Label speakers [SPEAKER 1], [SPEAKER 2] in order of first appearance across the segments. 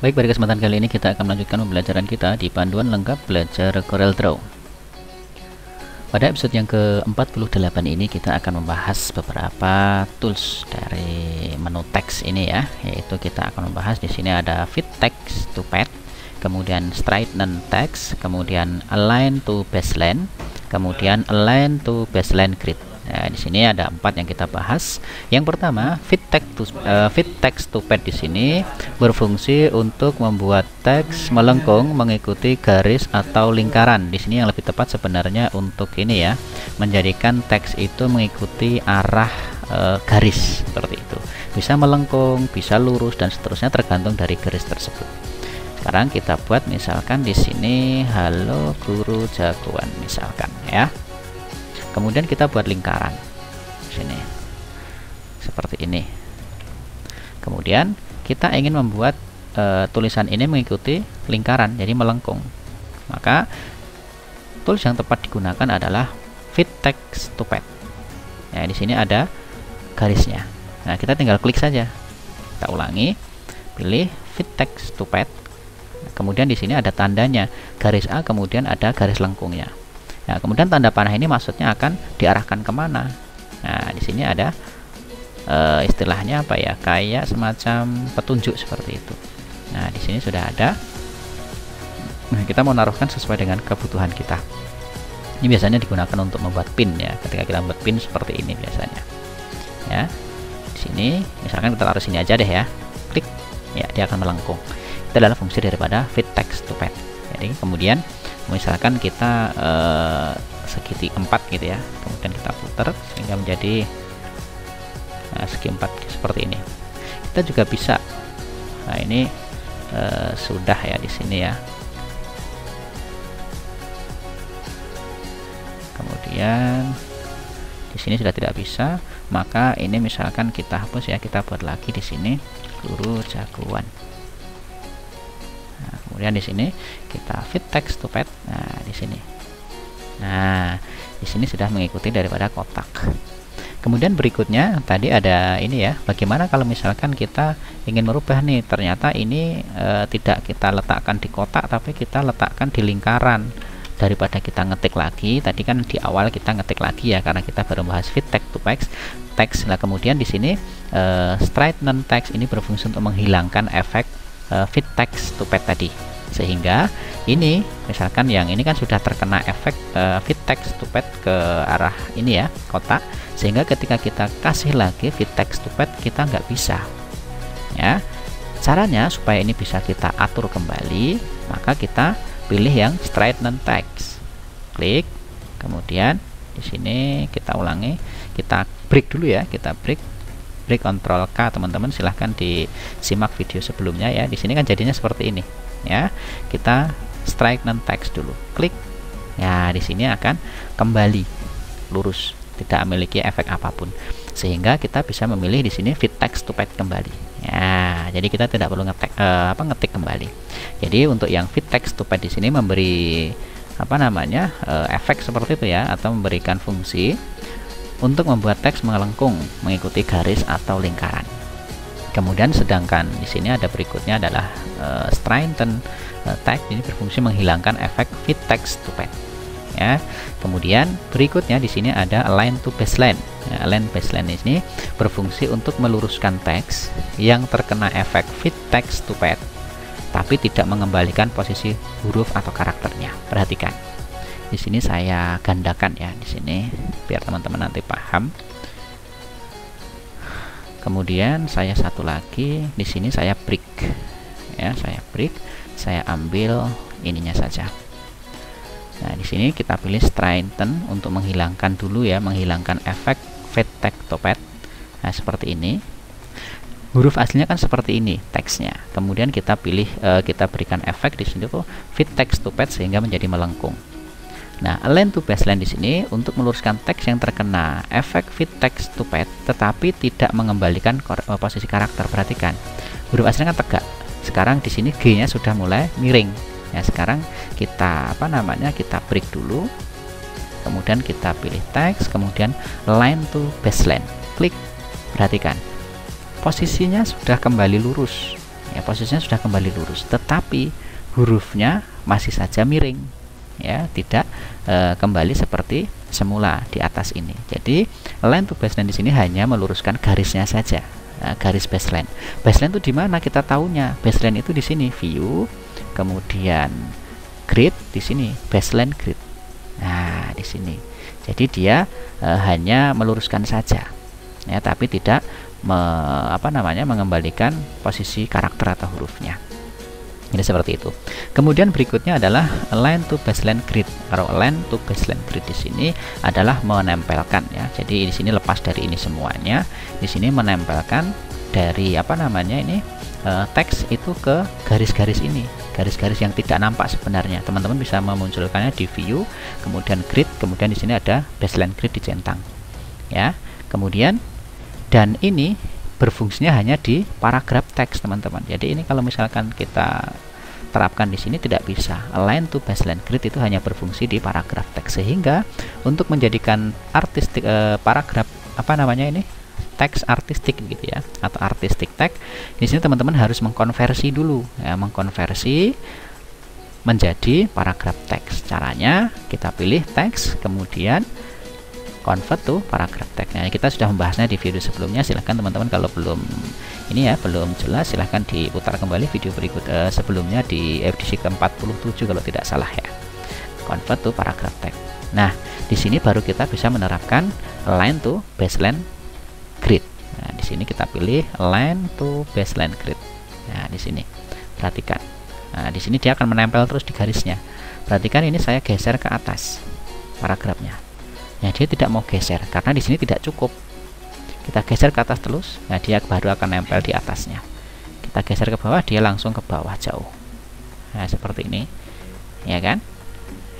[SPEAKER 1] Baik, pada kesempatan kali ini kita akan melanjutkan pembelajaran kita di panduan lengkap belajar CorelDRAW. Pada episode yang ke-48 ini kita akan membahas beberapa tools dari menu teks ini ya, yaitu kita akan membahas di sini ada Fit Text to Path, kemudian Straighten Text, kemudian Align to Baseline, kemudian Align to Baseline Grid. Nah, di sini ada 4 yang kita bahas. Yang pertama, Fit Text to Path di sini berfungsi untuk membuat teks melengkung mengikuti garis atau lingkaran. Di sini yang lebih tepat sebenarnya untuk ini ya, menjadikan teks itu mengikuti arah garis seperti itu. Bisa melengkung, bisa lurus dan seterusnya tergantung dari garis tersebut. Sekarang kita buat misalkan di sini halo guru jagoan misalkan ya. Kemudian kita buat lingkaran sini seperti ini. Kemudian kita ingin membuat tulisan ini mengikuti lingkaran, jadi melengkung. Maka tools yang tepat digunakan adalah Fit Text to Path. Nah, di sini ada garisnya. Nah, kita tinggal klik saja. Kita ulangi, pilih Fit Text to Path. Kemudian di sini ada tandanya, garis A, kemudian ada garis lengkungnya. Nah, kemudian tanda panah ini maksudnya akan diarahkan kemana? Nah, di sini ada istilahnya apa ya? Kayak semacam petunjuk seperti itu. Nah, di sini sudah ada. Nah, kita mau naruhkan sesuai dengan kebutuhan kita. Ini biasanya digunakan untuk membuat pin ya. Ketika kita membuat pin seperti ini biasanya. Ya. Di sini, misalkan kita taruh sini aja deh ya. Klik, ya dia akan melengkung. Itu adalah fungsi daripada Fit Text to Path. Jadi kemudian misalkan kita segi 4 gitu ya, kemudian kita putar sehingga menjadi segi 4 seperti ini. Kita juga bisa, nah ini sudah ya di sini ya. Kemudian di sini sudah tidak bisa, maka ini misalkan kita hapus ya, kita buat lagi di sini guru jagoan. Nah, kemudian di sini kita Fit Text to Path. Nah, di sini. Nah, di sini sudah mengikuti daripada kotak. Kemudian berikutnya tadi ada ini ya. Bagaimana kalau misalkan kita ingin merubah nih, ternyata ini tidak kita letakkan di kotak tapi kita letakkan di lingkaran. Daripada kita ngetik lagi, tadi kan di awal kita ngetik lagi ya karena kita baru bahas Fit Text to Path teks. Nah, kemudian di sini Straighten Text ini berfungsi untuk menghilangkan efek Fit Text to Path tadi, sehingga ini misalkan yang ini kan sudah terkena efek Fit Text to Path ke arah ini ya, kotak, sehingga ketika kita kasih lagi Fit Text to Path kita nggak bisa ya. Caranya supaya ini bisa kita atur kembali, maka kita pilih yang Straighten Text, klik, kemudian di sini kita ulangi, kita break dulu ya, kita break Ctrl K teman-teman, silahkan disimak video sebelumnya ya. Di sini kan jadinya seperti ini ya. Kita Straighten Text dulu, klik ya, di sini akan kembali lurus, tidak memiliki efek apapun, sehingga kita bisa memilih di sini Fit Text to Path kembali ya. Jadi kita tidak perlu ngetik kembali. Jadi untuk yang Fit Text to Path di sini memberi efek seperti itu ya, atau memberikan fungsi untuk membuat teks melengkung mengikuti garis atau lingkaran. Kemudian sedangkan di sini ada berikutnya adalah Straighten Text, ini berfungsi menghilangkan efek Fit Text to Path ya. Kemudian berikutnya di sini ada Align to Baseline. Ya, Align Baseline ini berfungsi untuk meluruskan teks yang terkena efek Fit Text to Path tapi tidak mengembalikan posisi huruf atau karakternya. Perhatikan. Di sini saya gandakan ya, di sini biar teman-teman nanti paham. Kemudian saya satu lagi di sini saya break ya, saya ambil ininya saja. Nah, di sini kita pilih Straighten untuk menghilangkan dulu ya, menghilangkan efek Fit Text to Path. Nah, seperti ini. Huruf aslinya kan seperti ini teksnya. Kemudian kita pilih kita berikan efek di sini tuh Fit Text to Path sehingga menjadi melengkung. Nah, Align to Baseline di sini untuk meluruskan teks yang terkena efek Fit Text to Path tetapi tidak mengembalikan posisi karakter. Perhatikan, huruf aslinya kan tegak. Sekarang di sini G-nya sudah mulai miring. Ya, sekarang kita kita break dulu. Kemudian kita pilih teks, kemudian Align to Baseline. Klik. Perhatikan. Posisinya sudah kembali lurus. Ya, posisinya sudah kembali lurus, tetapi hurufnya masih saja miring, ya, tidak kembali seperti semula di atas ini. Jadi align to baseline di sini hanya meluruskan garisnya saja. Garis baseline. Baseline itu di mana kita tahunya? Baseline itu di sini view, kemudian grid, di sini baseline grid. Nah, di sini. Jadi dia hanya meluruskan saja, ya, tapi tidak mengembalikan posisi karakter atau hurufnya. Jadi seperti itu. Kemudian berikutnya adalah align to baseline grid. Kalau align to baseline grid di sini adalah menempelkan, ya. Jadi di sini lepas dari ini semuanya. Di sini menempelkan dari teks itu ke garis-garis ini. Garis-garis yang tidak nampak sebenarnya. Teman-teman bisa memunculkannya di view, kemudian grid, kemudian di sini ada baseline grid dicentang. Ya. Kemudian dan ini berfungsinya hanya di paragraf teks, teman-teman. Jadi ini kalau misalkan kita terapkan di sini tidak bisa. Align to baseline grid itu hanya berfungsi di paragraf teks, sehingga untuk menjadikan artistik paragraf teks artistik gitu ya, atau artistik teks, di sini teman-teman harus mengkonversi dulu, ya, mengkonversi menjadi paragraf teks. Caranya kita pilih teks, kemudian convert to paragraph text. Nah, kita sudah membahasnya di video sebelumnya. Silahkan teman-teman kalau belum jelas, silahkan diputar kembali video berikut sebelumnya di edisi ke-47 kalau tidak salah, ya. Convert to paragraph text. Nah, di sini baru kita bisa menerapkan align to baseline grid. Nah, di sini kita pilih align to baseline grid. Nah, di sini perhatikan. Nah, di sini dia akan menempel terus di garisnya. Perhatikan ini saya geser ke atas paragrafnya. Nah, dia tidak mau geser karena di sini tidak cukup. Kita geser ke atas terus, nah dia baru akan nempel di atasnya. Kita geser ke bawah, dia langsung ke bawah jauh. Nah, seperti ini, ya kan?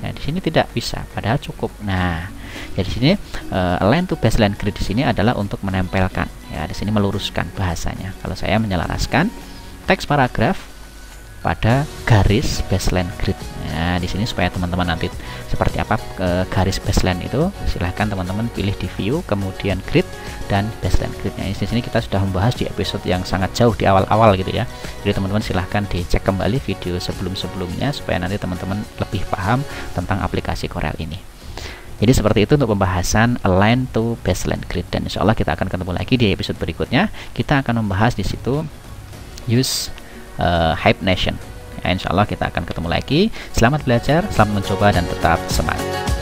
[SPEAKER 1] Nah, di sini tidak bisa, padahal cukup. Nah, jadi di sini align to baseline grid di sini adalah untuk menempelkan. Ya, di sini meluruskan bahasanya. Kalau saya menyelaraskan teks paragraf pada garis baseline grid. Nah, di sini supaya teman-teman nanti seperti apa garis baseline itu, silahkan teman-teman pilih di view, kemudian grid dan baseline gridnya. Di sini kita sudah membahas di episode yang sangat jauh di awal-awal gitu ya. Jadi teman-teman silahkan dicek kembali video sebelum-sebelumnya supaya nanti teman-teman lebih paham tentang aplikasi Corel ini. Jadi seperti itu untuk pembahasan align to baseline grid, dan insya Allah kita akan ketemu lagi di episode berikutnya. Kita akan membahas di situ use Hibernation. Ya, insya Allah kita akan ketemu lagi. Selamat belajar, selamat mencoba, dan tetap semangat.